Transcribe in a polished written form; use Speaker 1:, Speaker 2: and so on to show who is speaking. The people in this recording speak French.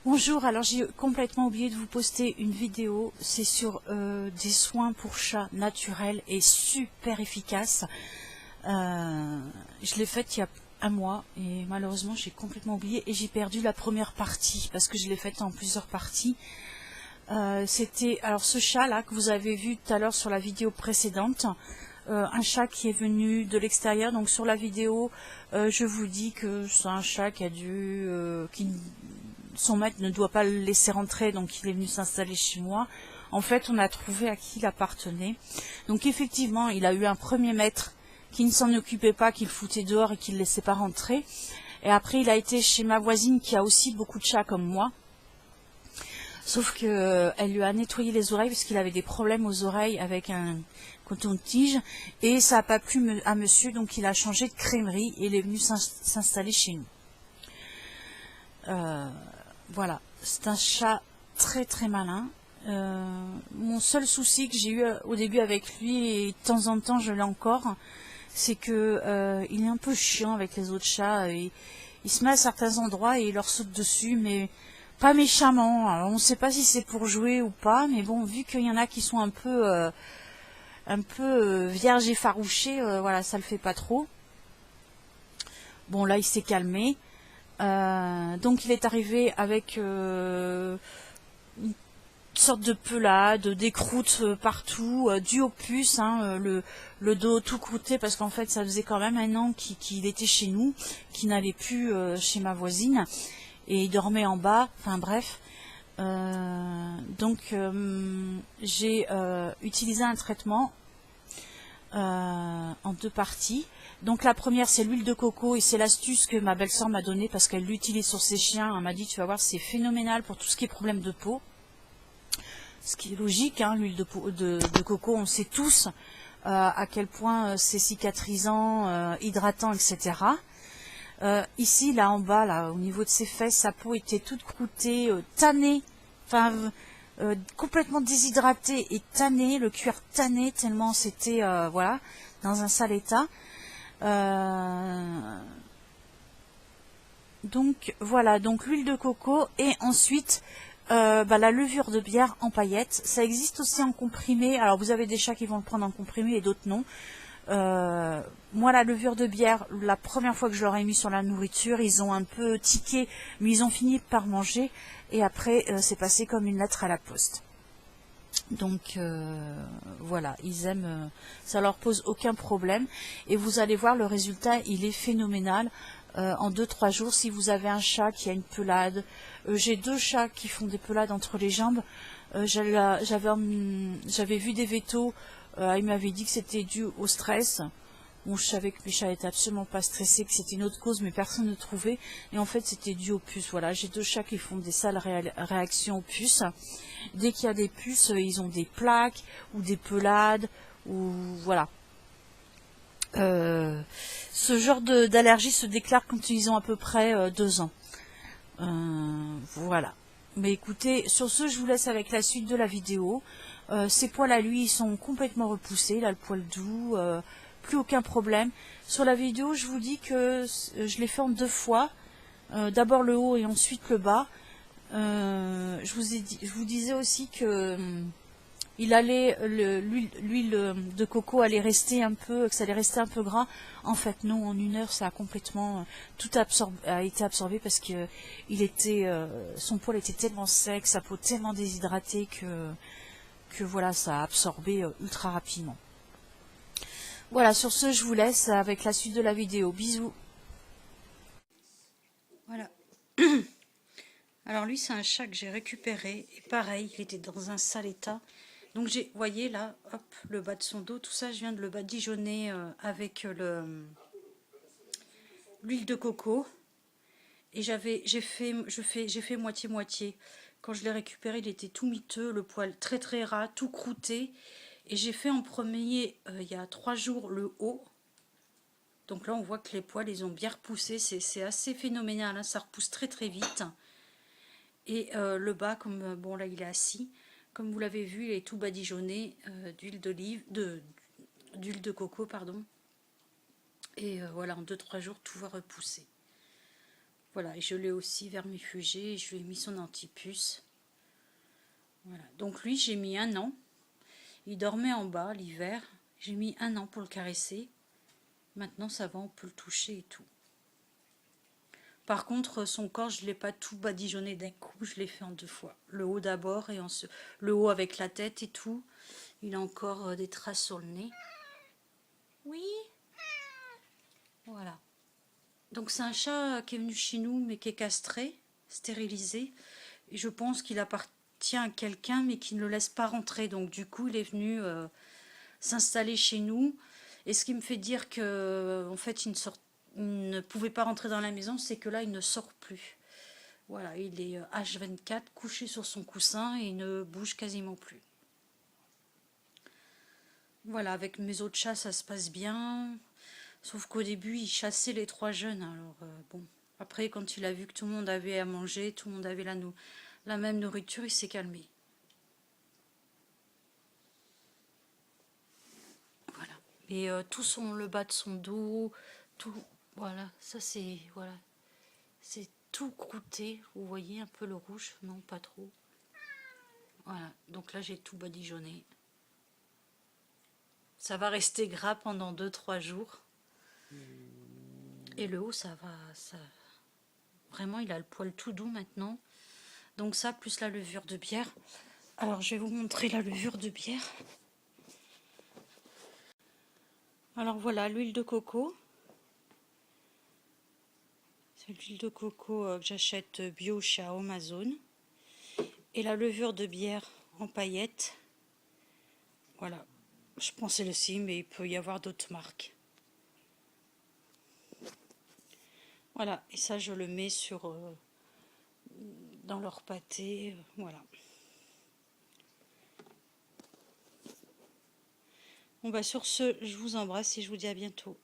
Speaker 1: Bonjour, alors j'ai complètement oublié de vous poster une vidéo, c'est sur des soins pour chats naturels et super efficaces. Je l'ai faite il y a un mois et malheureusement j'ai complètement oublié et j'ai perdu la première partie parce que je l'ai faite en plusieurs parties. C'était alors ce chat là que vous avez vu tout à l'heure sur la vidéo précédente, un chat qui est venu de l'extérieur. Donc sur la vidéo, je vous dis que c'est un chat qui a dû, son maître ne doit pas le laisser rentrer, donc il est venu s'installer chez moi. En fait, on a trouvé à qui il appartenait. Donc effectivement, il a eu un premier maître qui ne s'en occupait pas, qui le foutait dehors et qui ne le laissait pas rentrer. Et après, il a été chez ma voisine qui a aussi beaucoup de chats comme moi. Sauf que elle lui a nettoyé les oreilles parce qu'il avait des problèmes aux oreilles avec un coton-tige et ça n'a pas plu à monsieur, donc il a changé de crèmerie et il est venu s'installer chez nous. Voilà, c'est un chat très très malin. Mon seul souci que j'ai eu au début avec lui, et de temps en temps je l'ai encore, c'est que il est un peu chiant avec les autres chats. Il se met à certains endroits et il leur saute dessus, mais pas méchamment. Alors, on ne sait pas si c'est pour jouer ou pas, mais bon, vu qu'il y en a qui sont un peu vierges et farouchés, voilà, ça le fait pas trop. Bon, là, il s'est calmé. Donc il est arrivé avec une sorte de pelade, des croûtes partout, dû au puce, hein, le dos tout croûté parce qu'en fait ça faisait quand même un an qu'il était chez nous, qu'il n'allait plus chez ma voisine et il dormait en bas, enfin bref. Donc j'ai utilisé un traitement en deux parties. Donc la première c'est l'huile de coco et c'est l'astuce que ma belle-sœur m'a donnée parce qu'elle l'utilise sur ses chiens. Elle m'a dit tu vas voir c'est phénoménal pour tout ce qui est problème de peau. Ce qui est logique, hein, l'huile de coco, on sait tous à quel point c'est cicatrisant, hydratant, etc. Ici, là en bas, là, au niveau de ses fesses, sa peau était toute croûtée, tannée, enfin complètement déshydratée et tannée, le cuir tanné tellement c'était voilà, dans un sale état. Donc voilà, donc l'huile de coco et ensuite la levure de bière en paillettes. Ça existe aussi en comprimé. Alors vous avez des chats qui vont le prendre en comprimé et d'autres non. Moi la levure de bière, la première fois que je leur ai mis sur la nourriture, ils ont un peu tiqué, mais ils ont fini par manger et après c'est passé comme une lettre à la poste. Donc voilà, ils aiment, ça leur pose aucun problème et vous allez voir le résultat, il est phénoménal. En 2-3 jours, si vous avez un chat qui a une pelade, j'ai deux chats qui font des pelades entre les jambes. J'avais vu des vétos, il m'avait dit que c'était dû au stress. Bon, je savais que mes chats étaient absolument pas stressés, que c'était une autre cause, mais personne ne trouvait. Et en fait, c'était dû aux puces. Voilà, j'ai deux chats qui font des sales réactions aux puces. Dès qu'il y a des puces, ils ont des plaques ou des pelades, ou voilà. Ce genre d'allergie se déclare quand ils ont à peu près 2 ans. Voilà. Mais écoutez, sur ce, je vous laisse avec la suite de la vidéo. Ses poils à lui, ils sont complètement repoussés. Il a le poil doux, plus aucun problème. Sur la vidéo, je vous dis que je l'ai fait en 2 fois. D'abord le haut et ensuite le bas. Je vous disais aussi que l'huile de coco allait rester un peu, que ça allait rester un peu gras. En fait, non, en 1 heure, ça a complètement a été absorbé parce que son poil était tellement sec, sa peau tellement déshydratée que voilà, ça a absorbé ultra rapidement. Voilà, sur ce, je vous laisse avec la suite de la vidéo. Bisous.
Speaker 2: Voilà. Alors lui, c'est un chat que j'ai récupéré. Et pareil, il était dans un sale état. Donc vous voyez là, hop, le bas de son dos, tout ça, je viens de le badigeonner avec l'huile de coco. Et j'ai fait moitié-moitié. Quand je l'ai récupéré, il était tout miteux, le poil très très ras, tout croûté. Et j'ai fait en premier, il y a 3 jours, le haut. Donc là, on voit que les poils, ils ont bien repoussé. C'est assez phénoménal, hein, ça repousse très très vite. Et le bas, comme bon là, il est assis. Comme vous l'avez vu, il est tout badigeonné d'huile de coco, pardon. Et voilà, en 2-3 jours, tout va repousser. Voilà, et je l'ai aussi vermifugé, je lui ai mis son antipuce. Voilà, donc lui j'ai mis 1 an. Il dormait en bas l'hiver, j'ai mis 1 an pour le caresser. Maintenant ça va, on peut le toucher et tout. Par contre, son corps, je ne l'ai pas tout badigeonné d'un coup, je l'ai fait en 2 fois. Le haut d'abord, et ensuite le haut avec la tête et tout. Il a encore des traces sur le nez. Oui. Voilà. Donc c'est un chat qui est venu chez nous, mais qui est castré, stérilisé. Et je pense qu'il appartient à quelqu'un, mais qui ne le laisse pas rentrer. Donc du coup, il est venu s'installer chez nous. Et ce qui me fait dire que, en fait, il ne pouvait pas rentrer dans la maison, c'est que là, il ne sort plus. Voilà, il est H24, couché sur son coussin et il ne bouge quasiment plus. Voilà, avec mes autres chats, ça se passe bien. Sauf qu'au début, il chassait les 3 jeunes. Alors, bon. Après, quand il a vu que tout le monde avait à manger, tout le monde avait la même nourriture, il s'est calmé. Voilà. Et tout le bas de son dos, tout, voilà, ça c'est, voilà, c'est tout croûté. Vous voyez un peu le rouge? Non, pas trop. Voilà, donc là j'ai tout badigeonné. Ça va rester gras pendant 2-3 jours. Et le haut, ça va, ça... Vraiment, il a le poil tout doux maintenant. Donc ça, plus la levure de bière. Alors, je vais vous montrer la levure de bière. Alors voilà, l'huile de coco. C'est l'huile de coco que j'achète bio chez Amazon. Et la levure de bière en paillettes. Voilà. Je pensais le si, mais il peut y avoir d'autres marques. Voilà, et ça je le mets dans leur pâté, voilà. Bon bah sur ce, je vous embrasse et je vous dis à bientôt.